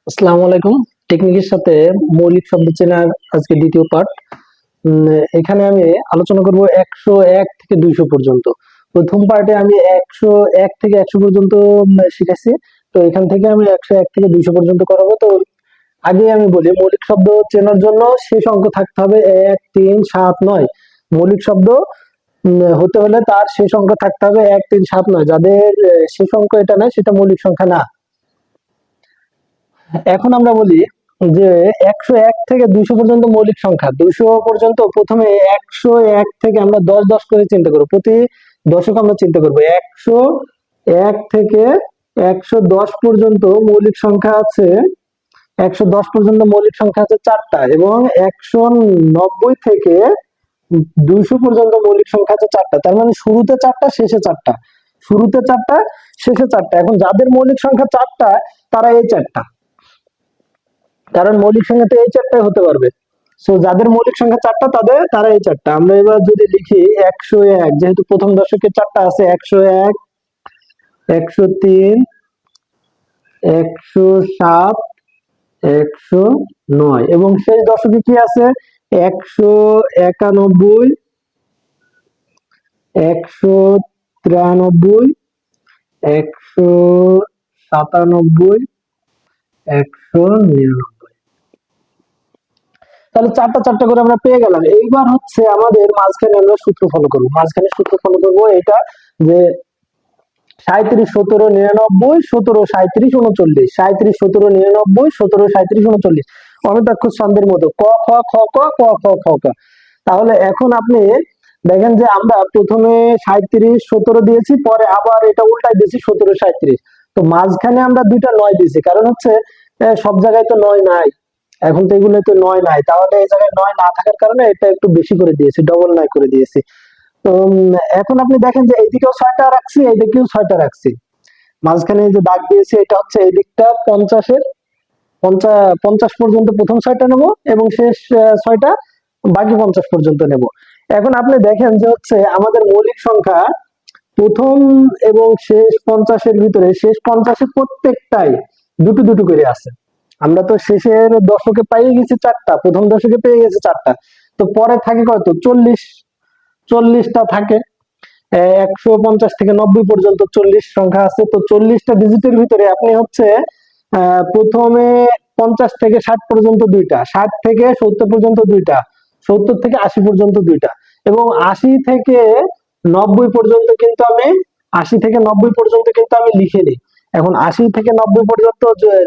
আসসালামু আলাইকুম। টেকনিকের সাথে মৌলিক শব্দ চেনার আজকে দ্বিতীয় পার্ট। এখানে আমি আলোচনা করব 101 থেকে 200 পর্যন্ত। প্রথম পার্টে আমি 101 থেকে 100 পর্যন্ত শিখাইছি। তো এখান থেকে আমি 101 থেকে 200 পর্যন্ত করাবো। তো আগে আমি বলি, মৌলিক শব্দ চেনার জন্য শেষ অঙ্ক থাকতে হবে 1, 3, 7, 9। মৌলিক শব্দ হতে হলে তার শেষ অঙ্ক থাকতে হবে 1, 3, 7, 9। যাদের শেষ অঙ্ক এটা নাই সেটা মৌলিক সংখ্যা না। এখন আমরা বলি যে 101 থেকে 200 পর্যন্ত মৌলিক সংখ্যা। 200 পর্যন্ত প্রথমে 101 থেকে আমরা 10 10 করে চিন্তা করব। প্রতি দশক আমরা চিন্তা করব। 101 থেকে 110 পর্যন্ত মৌলিক সংখ্যা আছে। 110 পর্যন্ত মৌলিক সংখ্যা আছে 4টা, এবং 190 থেকে 200 পর্যন্ত মৌলিক সংখ্যা আছে 4টা। তার মানে শুরুতে 4টা, শেষে 4টা। শুরুতে 4টা, শেষে 4টা। এখন যাদের মৌলিক সংখ্যা 4টা তারা এই 4টা, কারণ মৌলিক সংখ্যা তো এই 4টাই হতে পারবে। সো যাদের মৌলিক সংখ্যা 4টা তারা এই 4টা। আমরা এবার যদি লিখি 101, যেহেতু প্রথম দশকে 4টা আছে, 101, 103, 107, 109, এবং শেষ দশকে কি আছে? 191, 193, 197, 199। তাহলে 4টা 4টা করে আমরা পেয়ে গেলাম। এইবার হচ্ছে আমাদের মাঝখানে আমরা সূত্র ফলো করবো। মাঝখানে সূত্র ফলো করবো এটা, যে 37, 17, 99, 17, 37, 39, 37, 17, 99, 17, 37, 39। অমিতাক্ষর ছন্দের মতো ক খ খ ক ক খ খ ক। তাহলে এখন আপনি দেখেন যে আমরা প্রথমে 37, 17 দিয়েছি, পরে আবার এটা উল্টাই দিয়েছি 17, 37। তো মাঝখানে আমরা দুইটা 9 দিয়েছি, কারণ হচ্ছে সব জায়গায় তো 9 নাই। এখন তো এগুলোতে 9 নাই, তাহলে এই জায়গায় 9 না থাকার কারণে এটা একটু বেশি করে দিয়েছি, ডবল 9 করে দিয়েছি। তো এখন আপনি দেখেন যে এইদিকেও 6টা রাখছি, এইদিকেও 6টা রাখছি। মাঝখানে যে দাগ দিয়েছি এটা হচ্ছে এই দিকটা 50-এর 50 পর্যন্ত প্রথম 6টা নেব, এবং শেষ 6টা বাকি 50 পর্যন্ত নেব। এখন আপনি দেখেন যে হচ্ছে আমাদের মৌলিক সংখ্যা প্রথম এবং শেষ 50-এর ভিতরে, শেষ 50-এ প্রত্যেকটাই দুটো দুটো করে আছে। আমরা তো শেষের দশকে পেয়ে গেছি 4টা, প্রথম দশকে পেয়ে গেছি 4টা। তো পরে থাকে কত? 40টা থাকে। 150 থেকে 90 পর্যন্ত 40 সংখ্যা আছে। তো 40টা ডিজিটের ভিতরে আপনি হচ্ছে প্রথমে 50 থেকে 60 পর্যন্ত দুইটা, 60 থেকে 70 পর্যন্ত দুইটা, 70 থেকে 80 পর্যন্ত দুইটা, এবং 80 থেকে 90 পর্যন্ত কিন্তু আমি 80 থেকে 90 পর্যন্ত কিন্তু আমি লিখিনি। এখন 80 থেকে 90 পর্যন্ত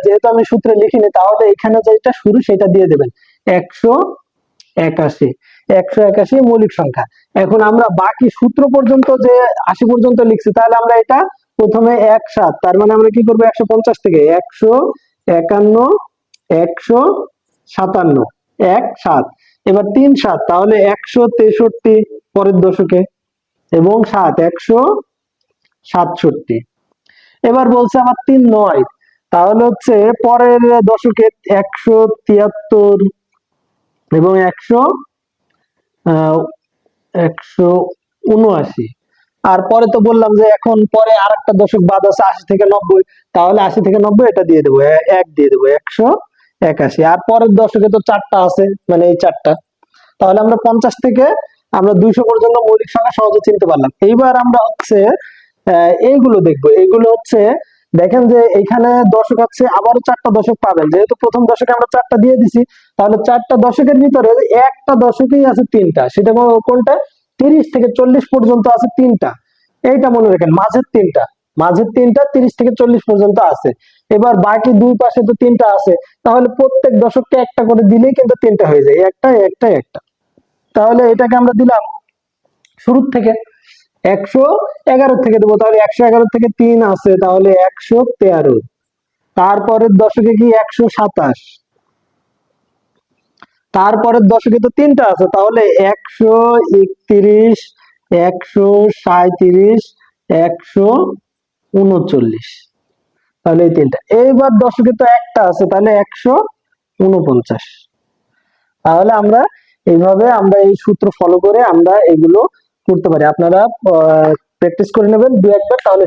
যেহেতু আমি সূত্রে লিখিনি, তাহলে এখানে যেটা শুরু সেটা দিয়ে দেবেন। 181, 181 মৌলিক সংখ্যা। এখন আমরা বাকি সূত্র পর্যন্ত যে 80 পর্যন্ত লিখছি, তাহলে আমরা এটা প্রথমে 17, তার মানে আমরা কি করবো? 150 থেকে 151, 157, 17, এবার 3 7, তাহলে 163 পরের দশকে, এবং 7, 167। এবার বলছে আমার 3 9, তাহলে হচ্ছে পরের দশকে 173 এবং 179। আর পরে তো বললাম যে এখন পরে আর একটা দশক বাদ আছে 80 থেকে 90, তাহলে 80 থেকে 90 এটা দিয়ে দেবো, 1 দিয়ে দেবো, 181। আর পরের দশকে তো 4টা আছে, মানে এই 4টা। তাহলে আমরা 50 থেকে আমরা 200 পর্যন্ত মৌলিক সংখ্যা সহজে চিনতে পারলাম। এইবার আমরা হচ্ছে এইগুলো দেখবো। এইগুলো হচ্ছে দেখেন যে এখানে দশক আছে, আবারও 4টা দশক পাবেন। যেহেতু প্রথম দশকে আমরা 4টা দিয়ে দিছি, তাহলে 4টা দশকের ভিতরে একটা দশকেই আছে 3টা। সেটা কোনটা? 30 থেকে 40 পর্যন্ত আছে 3টা। এইটা মনে রাখেন, মাঝের তিনটা 30 থেকে 40 পর্যন্ত আছে। এবার বাকি দুই পাশে তো 3টা আছে, তাহলে প্রত্যেক দশককে একটা করে দিলেই কিন্তু 3টা হয়ে যায়, একটা একটা একটা। তাহলে এটাকে আমরা দিলাম শুরুর থেকে, 111 থেকে দেবো, তাহলে 111 থেকে 3 আছে, তাহলে 113। তারপরের দশকে কি? 127। তারপরের দশকে তো 3টা আছে, তাহলে 131, 137, 139। তাহলে এই 3টা। এইবার দশকে তো একটা আছে, তাহলে 149। তাহলে আমরা এইভাবে আমরা এই সূত্র ফলো করে আমরা এগুলো করতে পারি। আপনারা প্র্যাকটিস করে নেবেন 2 একবার, তাহলে